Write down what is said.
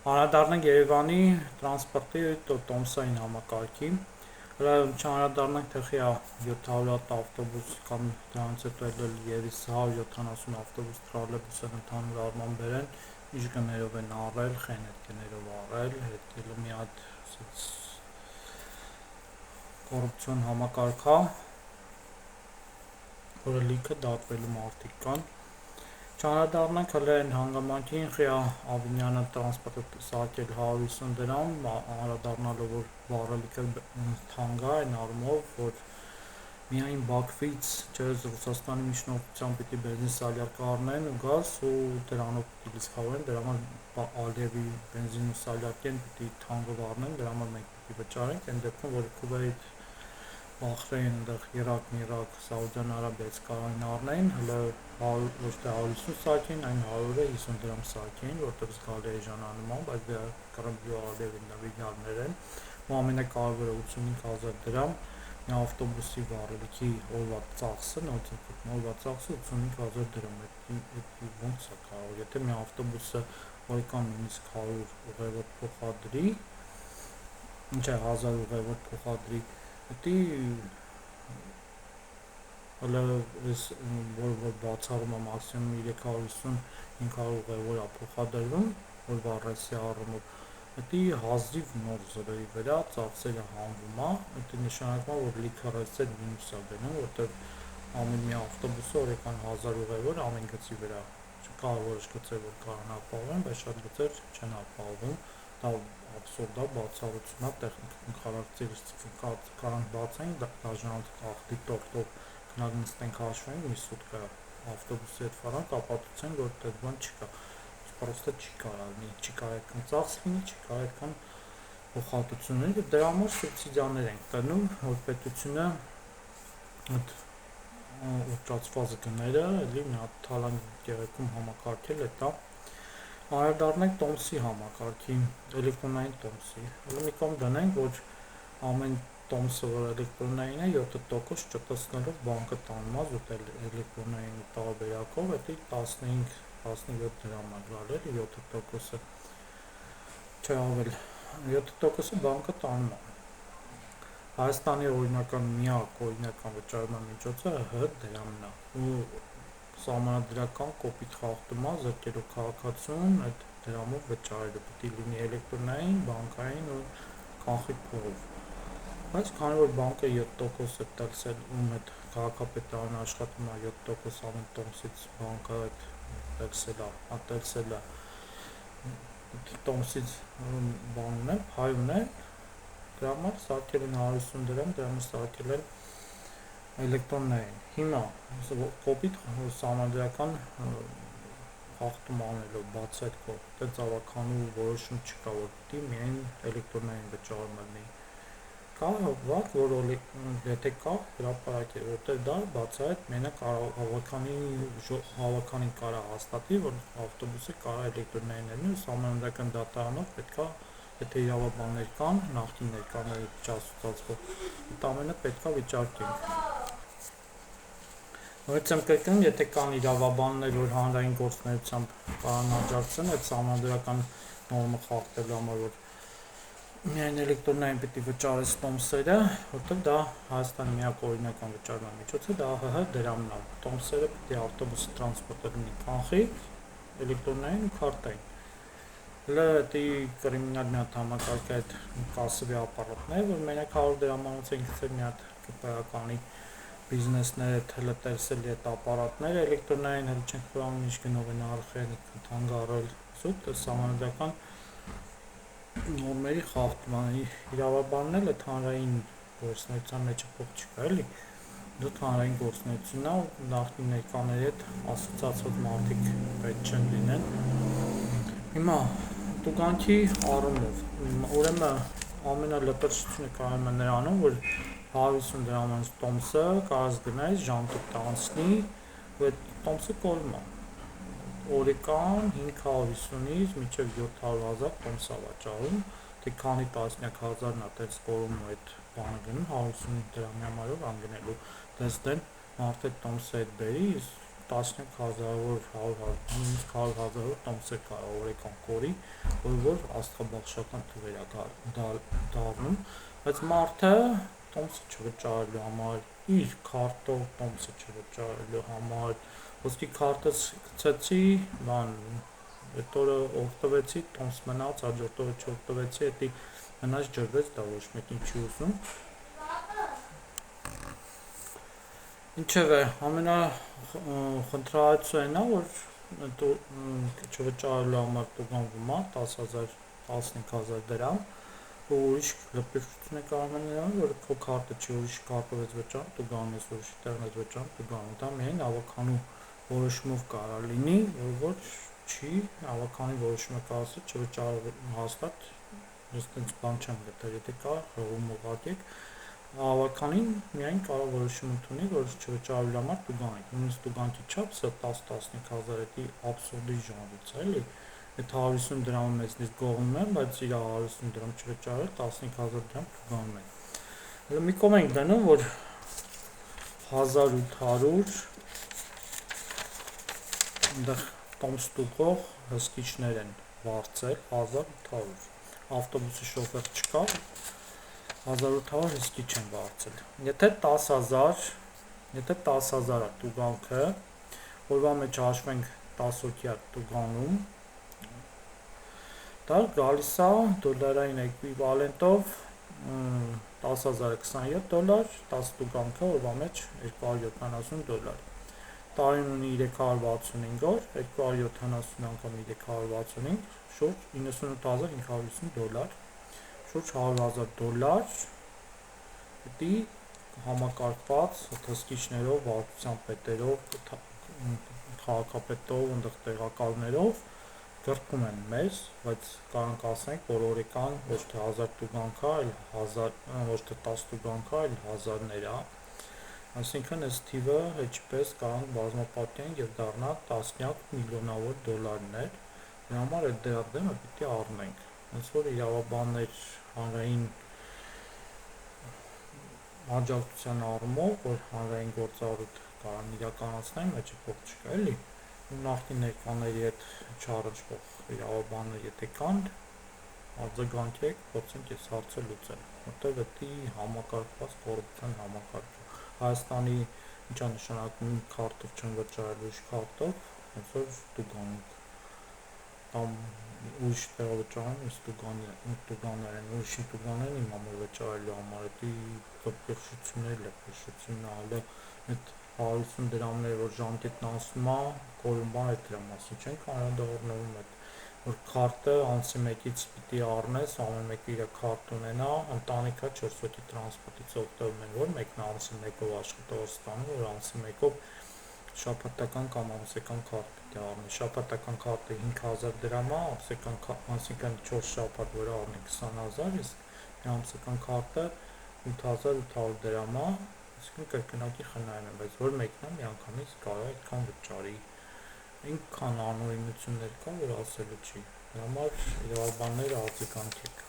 Անդրադառնանք Երևանի տրանսպորտի տոմսային համակարգի, չանդրադառնանք թեխի 700 ավտոբուս կամ դրանից հետո եւս 170 ավտոբուս տրոլեյբուս են ընդհանուր առմամբ բերեն, ինչ գներով են առել, խեն հետ գներով առել, հետո մի հատ կոռուպցիոն համակարգ է, որը լիքը դատվելու մարդիկ կան։ Չանդրադառնանք հələ այն հանգամանքին, խիա Ավինյանը տրանսպորտը սարքել 150 դրամ, անդրադառնալով որ վառելիքը թանկ է այն առումով, որ միայն Բաքվից չերես Ռուսաստանի միջնորդությամբ պիտի բենզին սալյարկ առնեն ու գազ ու դրանով պիտի լիցքավորեն, դրա համար Ալիևի բենզին ու սալյարկեն պիտի թանկով առնեն, դրա համար մենք պիտի վճարենք, այն դեպքում որ Քուվեյթ, Բախրեյն, այնտեղ Իրաք, Սաուդյան Արաբիայից կարային առնեին, հələ ոչ թե 150 սարքին, այն 150 դրամ սարքին, որտեղ զգալի է էժանանում, բայց դրա կռմբի Ալիևի նվիրյալներ են, ու ամենակարևորը 85,000 դրամ, մի ավտոբուսի վառելիքի օրվա ծախսը, օրվա ծախսը 85,000 դրամ է, ոնց է կարող, եթե մի ավտոբուսը օրական նույնիսկ 100 ուղևոր փոխադրի, ինչ է 1000 ուղևոր փոխադրի, դի հələ որ բացառում է մաքսիմում 350-500 ուղևոր է փոխադրվում, որ վառեսի առումով, դի հազիվ նոր զրոյի վրա ծախսերը հանվում է, դա նշանակում է, որ լիքը ռեսետ մինուս է գնում, որտեղ ամեն մի ավտոբուսը օրական 1000 ուղևոր ամեն գծի վրա, չկա որոշ գծեր, որ կարան ապահովեն, բայց շատ գծեր չեն ապահովում, դա աբսուրդ է, բացառություն է, տեխնիկական խարակտերիստիկը կարանք բացենք, դաժանոտ աղդի տորտով գնանք նստենք հաշվենք, մի սուտկա ավտոբուսի հետ ֆարանք, ապացուցենք, որ դա բան չկա, պրոստը չի կարա լինի, չի կարա այդքան ծախս լինի, չի կարա այդքան փոխհատուցում լինի, դրա համար սուբսիդիաներ ենք տնում, որ պետությունը այդ ուռճացված գները էլի մի հատ թալան գեղեցկում համակարգել է դա։ Անդրադառնանք տոմսի համակարգին, էլեկտրոնային տոմսի, հələ մի կողմ դնենք, որ ամեն տոմսը, որ էլեկտրոնային է, 7% չտեսնելով բանկը տանում է զուտ էլեկտրոնային տարբերակով, դա 15-17 դրամ է գալ, 7%-ը, չէ ավել, 7%-ը բանկը տանում է։ Հայաստանի օրինական միակ օրինական վճարման միջոցը ՀՀ դրամն է, ու սահմանադրական կոպիտ խախտում է զրկելով քաղաքացուն այդ դրամով վճարելը, պետք է լինի էլեկտրոնային, բանկային ու կանխիկ փողով, բայց քանի որ բանկը 7% է տալիս, ում այդ քաղաքապետարանը աշխատում է 7% ամեն տոմսից բանկը ատելսել է տոմսից բան ունեն, փայ ունեն, դրա համար սարքել են 150 դրամ, դրա համար սարքել են էլեկտրոնային, հիմա կոպիտ սահմանադրական խախտում անելով բաց այդ կողմ, դա ծավալքանու որոշում չկա, որ պիտի միայն էլեկտրոնային վճարումը լինի, կա վատ, որ եթե կա հրապարակ է, որտեղ դա բացահայտ մենակ հավաքանին կարա հաստատի, որ ավտոբուսը կարա էլեկտրոնային լինի, սահմանադրական դատարանով պետքա, եթե իրավաբաններ կան, նախկին ներկաների ասոցիացիով, այդ ամենը պետքա վիճարկենք։ Նորից եմ կրկնում, եթե կան իրավաբաններ, որ հանրային գործունեությամբ կարան աջակցեն այդ սահմանադրական նորմը խախտելու համար, որ միայն էլեկտրոնային պիտի վճարես տոմսերը, որտեղ դա Հայաստանի միակ օրինական վճարման միջոցը, դա ՀՀ դրամն է, տոմսերը պիտի ավտոբուսի տրանսպորտը լինի կանխիկ, էլեկտրոնային ու քարտային։ Հələ դի կրիմինալ մի հատ համակարգ է այդ կասովի ապարատներ, որ մենակ 100 դրամանոց են գցել մի հատ ԿՊԱ-կանի բիզնեսները հələ տեսել այդ ապարատները էլեկտրոնային հələ չեն խորանում ինչ գնով են արխեն թանկ առել զուտ սահմանադրական նորմերի խախտման իրավաբանն էլ այդ հանրային գործունեության մեջ փող չկա էլի դուք հանրային գործունեությունն է նախկին ներկաների հետ ասոցիացված մարդիկ պետք չեն լինեն հիմա տուգանքի առումով ուրեմն ամենալպրծությունը կարում է նրանում որ 150 դրամանոց տոմսը կարաս գնայիս ժամտուտ անցնի ու այդ տոմսը կորում է օրական 550-ից մինչև 700,000 տոմս է վաճառում թե քանի տասնյակ հազարն է տես կորում ու այդ բանը գնում 150 դրամի համարով անգնելու դες դեն մարդը տոմսը այդ բերի 15000-ով 100,000-ով տոմսեր կարողական կորի, որ աստղաբաշխական թվեր է դառնում, բայց մարդը տոմսը չվճարելու համար, իր քարտով տոմսը չվճարելու համար, ոսկի քարտը գցեցի, բան, այդ օրը օգտվեցի, տոմս մնաց, հաջորդ օրը չօգտվեցի, դա մնաց ջրվեց, դա ոչ մեկին չի ուզում։ Ինչևէ, ամենախնդրահարույցն է, որ չվճարելու համար տուգանվում է 10,000, 15,000 դրամ, ու ուրիշ լպիվություն է կարող լինել, որ քո քարտը չի, ուրիշ քարտով ես վճարում, տուգանում ես, ուրիշի տեղն ես վճարում, տուգանում, դա միայն ավականու որոշումով կարող լինի, որ չի, ավականի որոշումը կարող է չվճարել հաստատ, ես տենց բան չեմ գտել, եթե կա, հղում ուղարկեք, ավականին միայն կարող որոշում ընդունի, որ չվճարելու համար տուգանեք, նույնիսկ տուգանքի չափսը 10-15,000 էդի աբսուրդի ժանրից է, էլի, այդ 150 դրամը մեզնից գողնում են, բայց իր 150 դրամ չվճարել 15,000 դրամ տուգանում են։ Հələ մի կողմ ենք դնում, որ 1800 այնտեղ տոմս տուգող հսկիչներ են վարձել 1800, ավտոբուսի շոֆեր չկա, 1800 հսկիչ են վարձել։ Եթե 10,000 է տուգանքը, օրվա մեջ հաշվենք 10 հոգի է տուգանում, դա գալիս է դոլարային էկվիվալենտով 10,000-ը 27 դոլար, 10 տուգանքը օրվա մեջ 270 դոլար, տարին ունի 365 օր, 270 անգամ 365, շուրջ 98,550 դոլար, շուրջ 100,000 դոլար, դի համակարգված հսկիչներով, վարչության պետերով, քաղաքապետով, ընդեղ տեղակալներով գրկում են մեզ, բայց կարող ասենք, որ օրական ոչ թե 1000 տուգանքա, ոչ թե 10 տուգանքա, այլ հազարներ է, այսինքն այս թիվը հեչպես կարող բազմապատկենք և դառնա տասնյակ միլիոնավոր դոլարներ, դրա համար այդ դրա դեմը պիտի առնենք, հենց որ իրավաբաններ հանրային աջակցության առումով, որ հանրային գործառույթ կարող իրականացնեն, մեջը փող չկա, էլի, ու նախկին ներկաների հետ չառնչվող իրավաբաններ եթե կան, արձագանքեք, փորձենք այս հարցը լուծել, որտեղ էդի համակարգված կոռուպցիոն համակարգ է, Հայաստանի ինչ է նշանակում քարտով չեն վճարել ուրիշ քարտով, հենց որ տուգանք, կամ ուրիշ տեղը վճարում, տուգաներ են, ուրիշին տուգաներ են իմ համար վճարելու համար, էդի լպրշությունն ալը, այդ 150 դրամները, որ ժամկետն անցնում է, կորում է, այդ դրա մասին չենք անդրադառնում, որ քարտը անցի մեկից պիտի առնես, ամեն մեկը իր քարտ ունենա, ընտանիքը 4 հոգի տրանսպորտից օգտվում են, որ մեկն անցի մեկով աշխատող ստանում, որ անցի մեկով շաբաթական կամ ամսական քարտ պիտի առնի, շաբաթական քարտը 5,000 դրամ է, ամսական 4 շաբաթ, որ առնի 20,000, իսկ ամսական քարտը 8,800 դրամ է, այսինքն կրկնակի խնայում են, բայց որ մեկն է միանգամից կարող է այդքան վճարի, այնքան անօրինություններ կա, որ ասելու չի, դրա համար իրավաբանները արձագանքեք։